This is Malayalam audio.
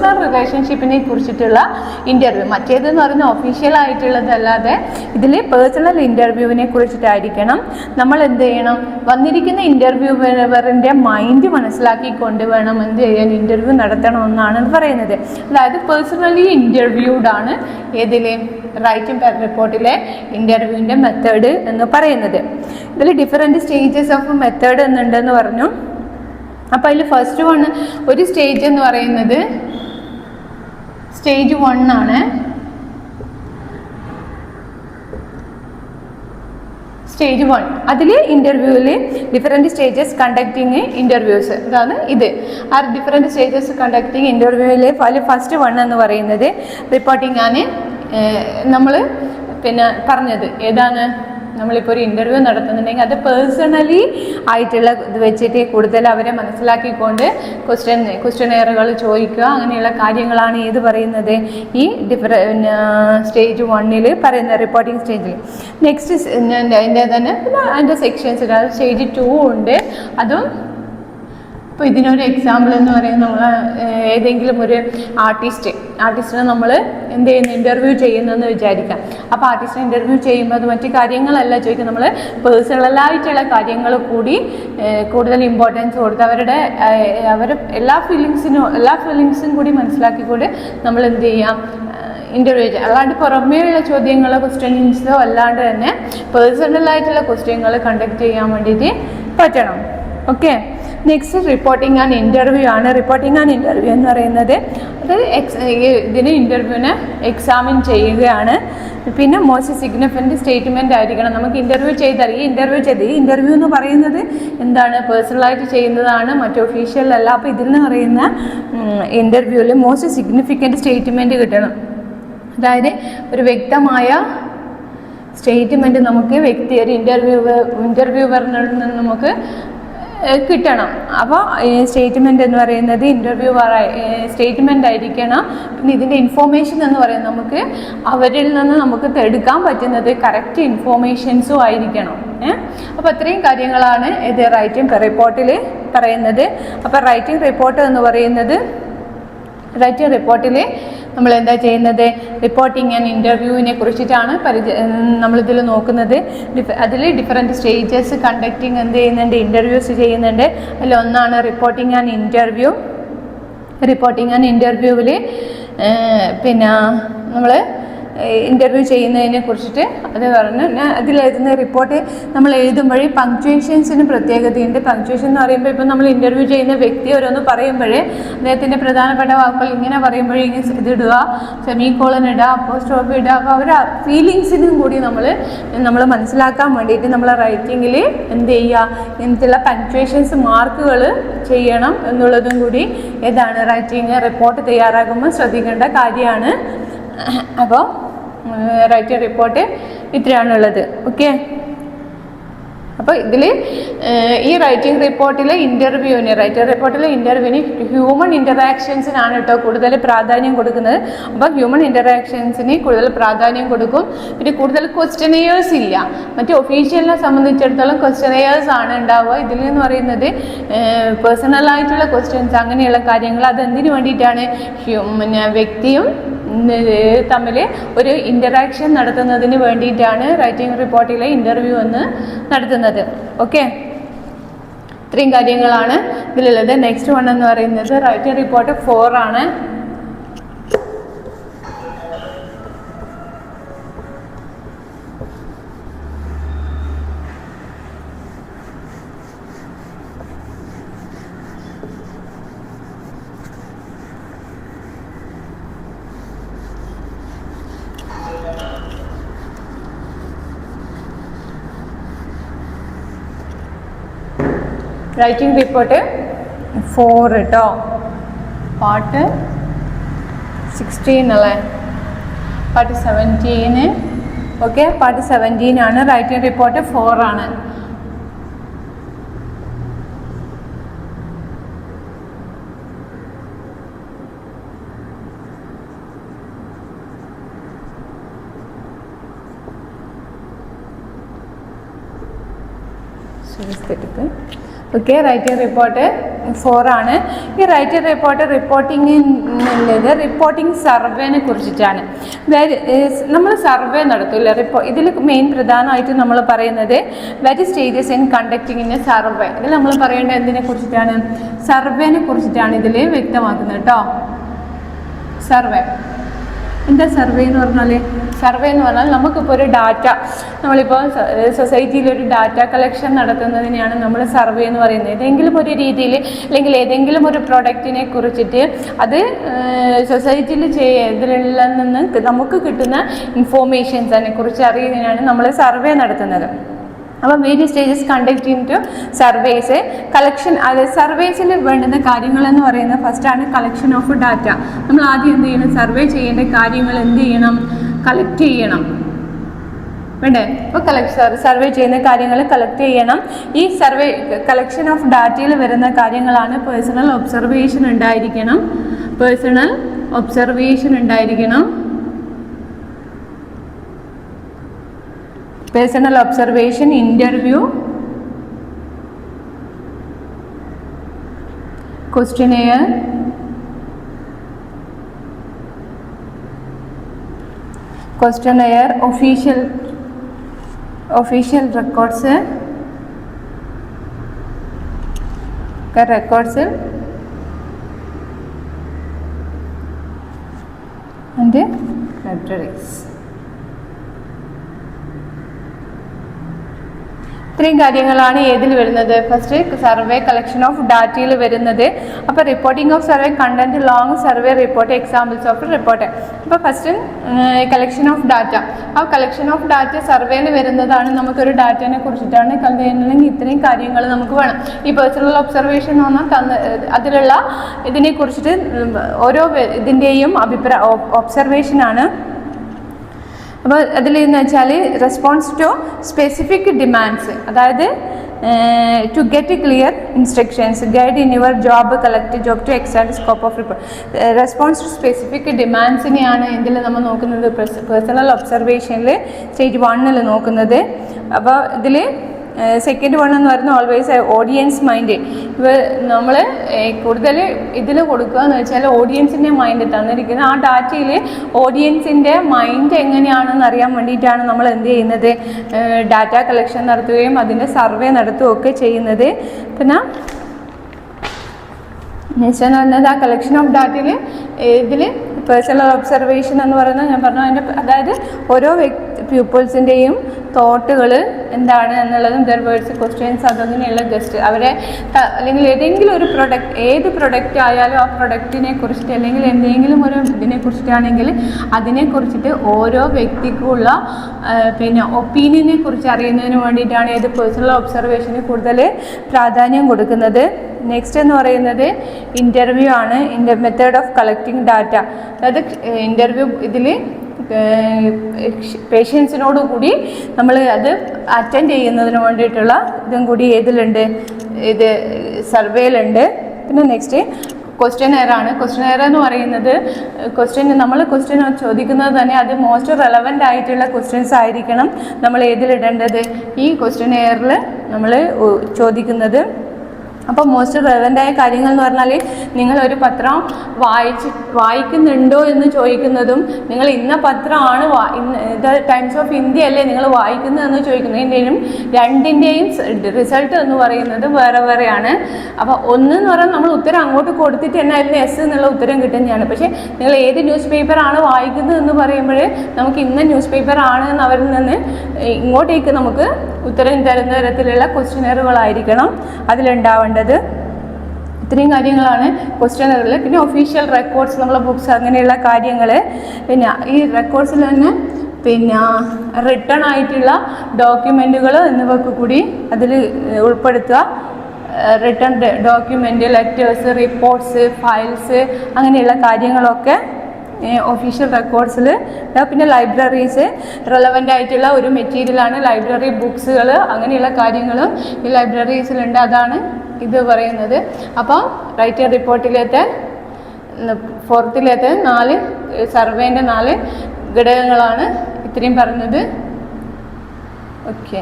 പേഴ്സണൽ റിലേഷൻഷിപ്പിനെ കുറിച്ചിട്ടുള്ള ഇൻ്റർവ്യൂ. മറ്റേതെന്ന് പറയുന്നത് ഒഫീഷ്യൽ ആയിട്ടുള്ളതല്ലാതെ ഇതിൽ പേഴ്സണൽ ഇൻ്റർവ്യൂവിനെ കുറിച്ചിട്ടായിരിക്കണം. നമ്മൾ എന്ത് ചെയ്യണം, വന്നിരിക്കുന്ന ഇൻ്റർവ്യൂവറിൻ്റെ മൈൻഡ് മനസ്സിലാക്കിക്കൊണ്ട് വേണം എന്ത് ചെയ്യാൻ, ഇൻ്റർവ്യൂ നടത്തണമെന്നാണ് പറയുന്നത്. അതായത് പേഴ്സണലി ഇൻ്റർവ്യൂഡ് ആണ് ഏതിൽ, റൈറ്റിംഗ് റിപ്പോർട്ടിലെ ഇൻ്റർവ്യൂവിൻ്റെ മെത്തേഡ് എന്ന് പറയുന്നത്. ഇതിൽ ഡിഫറെൻറ്റ് സ്റ്റേജസ് ഓഫ് മെത്തേഡ് എന്നുണ്ടെന്ന് പറഞ്ഞു. അപ്പോൾ അതിൽ ഫസ്റ്റ് വൺ ഒരു സ്റ്റേജ് എന്ന് പറയുന്നത് സ്റ്റേജ് 1 ആണ്. സ്റ്റേജ് 1 അതിൽ ഇൻ്റർവ്യൂവിൽ ഡിഫറെൻറ്റ് സ്റ്റേജസ് കണ്ടക്ടിങ് ഇൻ്റർവ്യൂസ്, അതാണ് ഇത്. ആ ഡിഫറെൻറ്റ് സ്റ്റേജസ് കണ്ടക്ടിങ് ഇൻ്റർവ്യൂവിൽ ഫസ്റ്റ് വൺ എന്ന് പറയുന്നത് റിപ്പോർട്ടിംഗ് ആണ്. നമ്മൾ പിന്നെ പറഞ്ഞത് ഏതാണ്, നമ്മളിപ്പോൾ ഒരു ഇൻ്റർവ്യൂ നടത്തുന്നുണ്ടെങ്കിൽ അത് പേഴ്സണലി ആയിട്ടുള്ള ഇത് വെച്ചിട്ട് കൂടുതൽ അവരെ മനസ്സിലാക്കിക്കൊണ്ട് ക്വസ്റ്റ്യനെയറുകൾ ചോദിക്കുക, അങ്ങനെയുള്ള കാര്യങ്ങളാണ് ഏത് പറയുന്നത്, ഈ സ്റ്റേജ് 1 പറയുന്ന റിപ്പോർട്ടിംഗ് സ്റ്റേജിൽ. നെക്സ്റ്റ് അതിൻ്റെ തന്നെ പിന്നെ അതിൻ്റെ സെക്ഷൻസ് സ്റ്റേജ് 2 ഉണ്ട്. അതും ഇപ്പോൾ ഇതിനൊരു എക്സാമ്പിൾ എന്ന് പറയുന്നത്, നമ്മൾ ഏതെങ്കിലും ഒരു ആർട്ടിസ്റ്റിനെ നമ്മൾ എന്ത് ചെയ്യുന്നു, ഇൻ്റർവ്യൂ ചെയ്യുന്നതെന്ന് വിചാരിക്കാം. അപ്പോൾ ആർട്ടിസ്റ്റിനെ ഇൻ്റർവ്യൂ ചെയ്യുമ്പോൾ അത് മറ്റു കാര്യങ്ങളല്ല ചോദിക്കുക, നമ്മൾ പേഴ്സണലായിട്ടുള്ള കാര്യങ്ങൾ കൂടി കൂടുതൽ ഇമ്പോർട്ടൻസ് കൊടുത്ത് അവർ എല്ലാ ഫീലിങ്സും കൂടി മനസ്സിലാക്കിക്കൂടി നമ്മൾ എന്ത് ചെയ്യാം, ഇൻ്റർവ്യൂ ചെയ്യാം. അല്ലാണ്ട് പുറമേയുള്ള ചോദ്യങ്ങളോ ക്വസ്റ്റ്യൻസോ അല്ലാണ്ട് തന്നെ പേഴ്സണലായിട്ടുള്ള ക്വസ്റ്റ്യങ്ങൾ കണ്ടക്ട് ചെയ്യാൻ വേണ്ടിയിട്ട് പറ്റണം. Okay, next reporting and interview ആണ്. റിപ്പോർട്ടിംഗ് ആൻഡ് ഇൻ്റർവ്യൂ എന്ന് പറയുന്നത് അത് ഇതിന് ഇൻ്റർവ്യൂവിനെ എക്സാമിൻ ചെയ്യുകയാണ്. പിന്നെ മോസ്റ്റ് സിഗ്നിഫിക്കൻറ്റ് സ്റ്റേറ്റ്മെൻ്റ് ആയിരിക്കണം. നമുക്ക് ഇൻ്റർവ്യൂ ചെയ്താൽ ഈ ഇൻ്റർവ്യൂ എന്ന് പറയുന്നത് എന്താണ്, പേഴ്സണലായിട്ട് ചെയ്യുന്നതാണ്, മറ്റ് ഒഫീഷ്യൽ അല്ല. അപ്പോൾ ഇതിൽ പറയുന്ന ഇൻ്റർവ്യൂവിൽ മോസ്റ്റ് സിഗ്നിഫിക്കൻറ്റ് സ്റ്റേറ്റ്മെൻറ്റ് കിട്ടണം. അതായത് ഒരു വ്യക്തമായ സ്റ്റേറ്റ്മെൻറ്റ് നമുക്ക് ഒരു ഇൻ്റർവ്യൂവറിൽ നിന്ന് നമുക്ക് കിട്ടണം. അപ്പോൾ സ്റ്റേറ്റ്മെൻറ്റ് എന്ന് പറയുന്നത് സ്റ്റേറ്റ്മെൻ്റ് ആയിരിക്കണം. പിന്നെ ഇതിൻ്റെ ഇൻഫോർമേഷൻ എന്ന് പറയുന്നത് നമുക്ക് അവരിൽ നിന്ന് നമുക്ക് എടുക്കാൻ പറ്റുന്നത് കറക്റ്റ് ഇൻഫോർമേഷൻസും ആയിരിക്കണം. അപ്പോൾ അത്രയും കാര്യങ്ങളാണ് ഇത് റൈറ്റിംഗ് റിപ്പോർട്ടിൽ പറയുന്നത്. അപ്പോൾ റൈറ്റിംഗ് റിപ്പോർട്ട് എന്ന് പറയുന്നത്, റൈറ്റിംഗ് റിപ്പോർട്ടിൽ നമ്മൾ എന്താ ചെയ്യുന്നത്, റിപ്പോർട്ടിംഗ് ആൻഡ് ഇൻ്റർവ്യൂവിനെ കുറിച്ചിട്ടാണ് നമ്മളിതിൽ നോക്കുന്നത്. അതിൽ ഡിഫറെൻറ്റ് സ്റ്റേജസ് കണ്ടക്ടിങ് എന്ത് ചെയ്യുന്നുണ്ട്, ഇൻ്റർവ്യൂസ് ചെയ്യുന്നുണ്ട്. അതിലൊന്നാണ് reporting and interview. Reporting and ഇൻ്റർവ്യൂവിൽ പിന്നെ നമ്മൾ ഇൻ്റർവ്യൂ ചെയ്യുന്നതിനെ കുറിച്ചിട്ട് അത് പറഞ്ഞു. അതിലെഴുതുന്ന റിപ്പോർട്ട് നമ്മൾ എഴുതുമ്പോഴേ പങ്ക്ച്വേഷൻസിന് പ്രത്യേകതയുണ്ട്. പങ്ക്ച്വേഷൻ എന്ന് പറയുമ്പോൾ ഇപ്പോൾ നമ്മൾ ഇൻ്റർവ്യൂ ചെയ്യുന്ന വ്യക്തി ഓരോന്ന് പറയുമ്പോഴേ അദ്ദേഹത്തിൻ്റെ പ്രധാനപ്പെട്ട വാക്കുകൾ ഇങ്ങനെ പറയുമ്പോഴേ ഇതിടുക, സെമികോളൻ ഇടുക, അപ്പോസ്ട്രോഫി ഇടുക. അപ്പോൾ അവരുടെ ഫീലിങ്സിനും കൂടി നമ്മൾ മനസ്സിലാക്കാൻ വേണ്ടിയിട്ട് നമ്മൾ റൈറ്റിങ്ങിൽ എന്ത് ചെയ്യുക, ഇങ്ങനത്തെയുള്ള പങ്ക്ച്വേഷൻസ് മാർക്കുകൾ ചെയ്യണം എന്നുള്ളതും കൂടി ഏതാണ് റൈറ്റിംഗ് റിപ്പോർട്ട് തയ്യാറാക്കുമ്പോൾ ശ്രദ്ധിക്കേണ്ട കാര്യമാണ്. അപ്പോൾ റൈറ്റിംഗ് റിപ്പോർട്ട് ഇത്രയാണുള്ളത്. ഓക്കെ, അപ്പോൾ ഇതിൽ ഈ റൈറ്റിംഗ് റിപ്പോർട്ടിലെ ഇൻ്റർവ്യൂവിന് ഹ്യൂമൻ ഇൻ്ററാക്ഷൻസിനാണ് കേട്ടോ കൂടുതൽ പ്രാധാന്യം കൊടുക്കുന്നത്. അപ്പോൾ ഹ്യൂമൻ ഇൻ്ററാക്ഷൻസിന് കൂടുതൽ പ്രാധാന്യം കൊടുക്കും. പിന്നെ കൂടുതൽ ക്വസ്റ്റ്യനെയേഴ്സ് ഇല്ല. മറ്റേ ഒഫീഷ്യലിനെ സംബന്ധിച്ചിടത്തോളം ക്വസ്റ്റ്യനെയേഴ്സ് ആണ് ഉണ്ടാവുക. ഇതിൽ എന്ന് പറയുന്നത് പേഴ്സണലായിട്ടുള്ള ക്വസ്റ്റ്യൻസ്, അങ്ങനെയുള്ള കാര്യങ്ങൾ. അതെന്തിനു വേണ്ടിയിട്ടാണ്, വ്യക്തിയും തമ്മിൽ ഒരു ഇൻ്ററാക്ഷൻ നടത്തുന്നതിന് വേണ്ടിയിട്ടാണ് റൈറ്റിംഗ് റിപ്പോർട്ടിലെ ഇൻ്റർവ്യൂ എന്ന് നടത്തുന്നത്. ഓക്കെ, ഇത്രയും കാര്യങ്ങളാണ് ഇതിലുള്ളത്. നെക്സ്റ്റ് വൺ എന്ന് പറയുന്നത് റൈറ്റിംഗ് റിപ്പോർട്ട് 4 ആണ്. റൈറ്റിംഗ് റിപ്പോർട്ട് 4 കേട്ടോ, പാർട്ട് 16 അല്ലേ, പാർട്ട് 17. ഓക്കെ, പാർട്ട് 17 ആണ്. റൈറ്റിംഗ് റിപ്പോർട്ട് 4 ആണ്. ഓക്കെ, റൈറ്റിംഗ് റിപ്പോർട്ട് 4 ആണ്. ഈ റൈറ്റ് റിപ്പോർട്ട് റിപ്പോർട്ടിങ്ങിനുള്ളത് റിപ്പോർട്ടിംഗ് സർവേനെ കുറിച്ചിട്ടാണ്. നമ്മൾ സർവേ നടത്തില്ല. ഇതിൽ മെയിൻ പ്രധാനമായിട്ട് നമ്മൾ പറയുന്നത് വെരി സ്റ്റേജസ് ഇൻ കണ്ടക്ടിങ്ങിൻ്റെ സർവേ. ഇതിൽ നമ്മൾ പറയേണ്ടത് എന്തിനെ കുറിച്ചിട്ടാണ്? സർവേനെ കുറിച്ചിട്ടാണ് ഇതിൽ വ്യക്തമാക്കുന്നത് കേട്ടോ. സർവേ എന്താ സർവേ എന്ന് പറഞ്ഞാൽ? സർവേ എന്ന് പറഞ്ഞാൽ നമുക്കിപ്പോൾ ഒരു ഡാറ്റ, നമ്മളിപ്പോൾ സൊസൈറ്റിയിൽ ഒരു ഡാറ്റ കളക്ഷൻ നടത്തുന്നതിനെയാണ് നമ്മൾ സർവേ എന്ന് പറയുന്നത്. ഏതെങ്കിലും ഒരു രീതിയിൽ അല്ലെങ്കിൽ ഏതെങ്കിലും ഒരു പ്രൊഡക്റ്റിനെ കുറിച്ചിട്ട് അത് സൊസൈറ്റിയിൽ ഇതിലുള്ള നിന്ന് നമുക്ക് കിട്ടുന്ന ഇൻഫോർമേഷൻസിനെ കുറിച്ച് അറിയുന്നതിനാണ് നമ്മൾ സർവേ നടത്തുന്നത്. അപ്പോൾ various stages conduct into surveys. Collection, അത് സർവേസിൽ വേണ്ടുന്ന കാര്യങ്ങളെന്ന് പറയുന്നത് ഫസ്റ്റാണ് കളക്ഷൻ ഓഫ് ഡാറ്റ. നമ്മൾ ആദ്യം എന്ത് ചെയ്യണം? സർവേ ചെയ്യേണ്ട കാര്യങ്ങൾ എന്ത് ചെയ്യണം? കളക്ട് ചെയ്യണം വേണ്ടേ? അപ്പോൾ സർവേ ചെയ്യുന്ന കാര്യങ്ങൾ കളക്ട് ചെയ്യണം. ഈ സർവേ കളക്ഷൻ ഓഫ് ഡാറ്റയിൽ വരുന്ന കാര്യങ്ങളാണ് പേഴ്സണൽ ഒബ്സർവേഷൻ ഉണ്ടായിരിക്കണം. പേഴ്സണൽ ഒബ്സർവേഷൻ ഉണ്ടായിരിക്കണം. Personal observation, interview, questionnaire, official records, and libraries. ഇത്രയും കാര്യങ്ങളാണ് ഏതിൽ വരുന്നത്? ഫസ്റ്റ് സർവേ കളക്ഷൻ ഓഫ് ഡാറ്റയിൽ വരുന്നത്. അപ്പോൾ reporting of survey content long survey report examples of report. അപ്പോൾ ഫസ്റ്റ് കളക്ഷൻ ഓഫ് ഡാറ്റ. ആ കളക്ഷൻ ഓഫ് ഡാറ്റ സർവേയിൽ വരുന്നതാണ്. നമുക്കൊരു ഡാറ്റയെ കുറിച്ചിട്ടാണ് അല്ലെങ്കിൽ ഇത്രയും കാര്യങ്ങൾ നമുക്ക് വേണം. ഈ പേഴ്സണൽ ഒബ്സർവേഷൻ എന്ന് പറഞ്ഞാൽ അതിലുള്ള ഇതിനെ കുറിച്ചിട്ട് ഓരോ ഇതിൻ്റെയും ഒബ്സർവേഷനാണ്. അപ്പോൾ അതിലെന്ന് വെച്ചാൽ റെസ്പോൺസ് ടു സ്പെസിഫിക് ഡിമാൻഡ്സ്, അതായത് to get clear instructions, guide in your job, collect job to extend scope of report. Response to specific ഡിമാൻഡ്സിനെയാണ് ഇതിൽ നമ്മൾ നോക്കുന്നത്. പേഴ്സണൽ ഒബ്സർവേഷനിൽ സ്റ്റേജ് 1 നോക്കുന്നത്. അപ്പോൾ ഇതിൽ സെക്കൻഡ് വൺ എന്ന് പറയുന്നത് ഓൾവേസ് ഓഡിയൻസ് മൈൻഡ്. നമ്മൾ കൂടുതൽ ഇതിൽ കൊടുക്കുക എന്ന് വെച്ചാൽ ഓഡിയൻസിൻ്റെ മൈൻഡ് തന്നിരിക്കുന്ന ആ ഡാറ്റയിൽ ഓഡിയൻസിൻ്റെ മൈൻഡ് എങ്ങനെയാണെന്ന് അറിയാൻ വേണ്ടിയിട്ടാണ് നമ്മൾ എന്ത് ചെയ്യുന്നത്? ഡാറ്റ കളക്ഷൻ നടത്തുകയും അതിൻ്റെ സർവേ നടത്തുകയൊക്കെ ചെയ്യുന്നത്. പിന്നെ നെക്സ്റ്റ് എന്ന് പറയുന്നത് ആ കളക്ഷൻ ഓഫ് ഡാറ്റയിൽ ഇതിൽ പേഴ്സണൽ ഒബ്സർവേഷൻ എന്ന് പറയുന്നത് ഞാൻ പറഞ്ഞു അതിൻ്റെ, അതായത് ഓരോ പീപ്പിൾസിൻ്റെയും തോട്ടുകൾ എന്താണ് എന്നുള്ളതും ദർ വേർഡ്സ്, ക്വസ്റ്റ്യൻസ്, അതങ്ങനെയുള്ള ഗസ്റ്റ് അവരെ അല്ലെങ്കിൽ ഏതെങ്കിലും ഒരു പ്രൊഡക്റ്റ്, ഏത് പ്രൊഡക്റ്റ് ആയാലും ആ പ്രൊഡക്റ്റിനെ കുറിച്ചിട്ട് അല്ലെങ്കിൽ എന്തെങ്കിലും ഒരു ഇതിനെ കുറിച്ചിട്ടാണെങ്കിൽ അതിനെക്കുറിച്ചിട്ട് ഓരോ വ്യക്തിക്കുള്ള ഒപ്പീനിയനെ കുറിച്ച് അറിയുന്നതിന് വേണ്ടിയിട്ടാണ് ഏത് പേഴ്സണൽ ഒബ്സർവേഷന് കൂടുതൽ പ്രാധാന്യം കൊടുക്കുന്നത്. നെക്സ്റ്റ് എന്ന് പറയുന്നത് ഇൻ്റർവ്യൂ ആണ്. മെത്തേഡ് ഓഫ് കളക്ടിങ് ഡാറ്റ, അതായത് ഇൻ്റർവ്യൂ ഇതിൽ പേഷ്യൻസിനോട് കൂടി നമ്മൾ അത് അറ്റൻഡ് ചെയ്യുന്നതിന് വേണ്ടിയിട്ടുള്ള ഇതും കൂടി ഏതിലുണ്ട്? ഇത് സർവേയിലുണ്ട്. പിന്നെ നെക്സ്റ്റ് ക്വസ്റ്റ്യനെയർ ആണ്. ക്വസ്റ്റ്യനെയർ എന്ന് പറയുന്നത് നമ്മൾ ക്വസ്റ്റ്യൻ ചോദിക്കുന്നത് തന്നെ അത് മോസ്റ്റ് റെലവൻ്റ് ആയിട്ടുള്ള ക്വസ്റ്റ്യൻസ് ആയിരിക്കണം നമ്മൾ ഏതിലിടേണ്ടത്? ഈ ക്വസ്റ്റ്യനെയറിൽ നമ്മൾ ചോദിക്കുന്നത്. അപ്പോൾ മോസ്റ്റ് റെലവൻ്റായ കാര്യങ്ങൾ എന്ന് പറഞ്ഞാൽ നിങ്ങളൊരു പത്രം വായിക്കുന്നുണ്ടോ എന്ന് ചോദിക്കുന്നതും, നിങ്ങൾ ഇന്ന പത്രമാണ് ഇത് ടൈംസ് ഓഫ് ഇന്ത്യ അല്ലേ നിങ്ങൾ വായിക്കുന്നതെന്ന് ചോദിക്കുന്നതിൻ്റെയും രണ്ടിൻ്റെയും റിസൾട്ട് എന്ന് പറയുന്നത് വേറെ വേറെയാണ്. അപ്പോൾ ഒന്നെന്ന് പറഞ്ഞാൽ നമ്മൾ ഉത്തരം അങ്ങോട്ട് കൊടുത്തിട്ട് തന്നെ അതിന് എസ് എന്നുള്ള ഉത്തരം കിട്ടുന്നതാണ്. പക്ഷേ നിങ്ങൾ ഏത് ന്യൂസ് പേപ്പറാണ് വായിക്കുന്നത് എന്ന് പറയുമ്പോൾ നമുക്ക് ഇന്ന ന്യൂസ് പേപ്പർ ആണ് എന്ന് അവരിൽ നിന്ന് ഇങ്ങോട്ടേക്ക് നമുക്ക് ഉത്തരം തരുന്ന തരത്തിലുള്ള ക്വസ്റ്റ്യനറുകളായിരിക്കണം അതിലുണ്ടാവേണ്ടത്. ഇത്രയും കാര്യങ്ങളാണ് ക്വസ്റ്റ്യനറിൽ. പിന്നെ ഒഫീഷ്യൽ റെക്കോർഡ്സ്, നമ്മളെ ബുക്സ്, അങ്ങനെയുള്ള കാര്യങ്ങൾ. പിന്നെ ഈ റെക്കോർഡ്സിൽ തന്നെ റിട്ടേൺ ആയിട്ടുള്ള ഡോക്യുമെൻറ്റുകൾ എന്നിവയൊക്കെ കൂടി അതിൽ ഉൾപ്പെടുത്തുക. Return document, letters, reports, files, അങ്ങനെയുള്ള കാര്യങ്ങളൊക്കെ ഒഫീഷ്യൽ റെക്കോർഡ്സിൽ. പിന്നെ ലൈബ്രറീസ്, റെലവൻ്റ് ആയിട്ടുള്ള ഒരു മെറ്റീരിയലാണ് ലൈബ്രറി ബുക്സുകൾ, അങ്ങനെയുള്ള കാര്യങ്ങളും ഈ ലൈബ്രറീസിലുണ്ട്. അതാണ് ഇത് പറയുന്നത്. അപ്പോൾ റൈറ്റർ റിപ്പോർട്ടിലത്തെ 4th 4 സർവേൻ്റെ 4 ഘടകങ്ങളാണ് ഇത്രയും പറഞ്ഞത്. ഓക്കെ.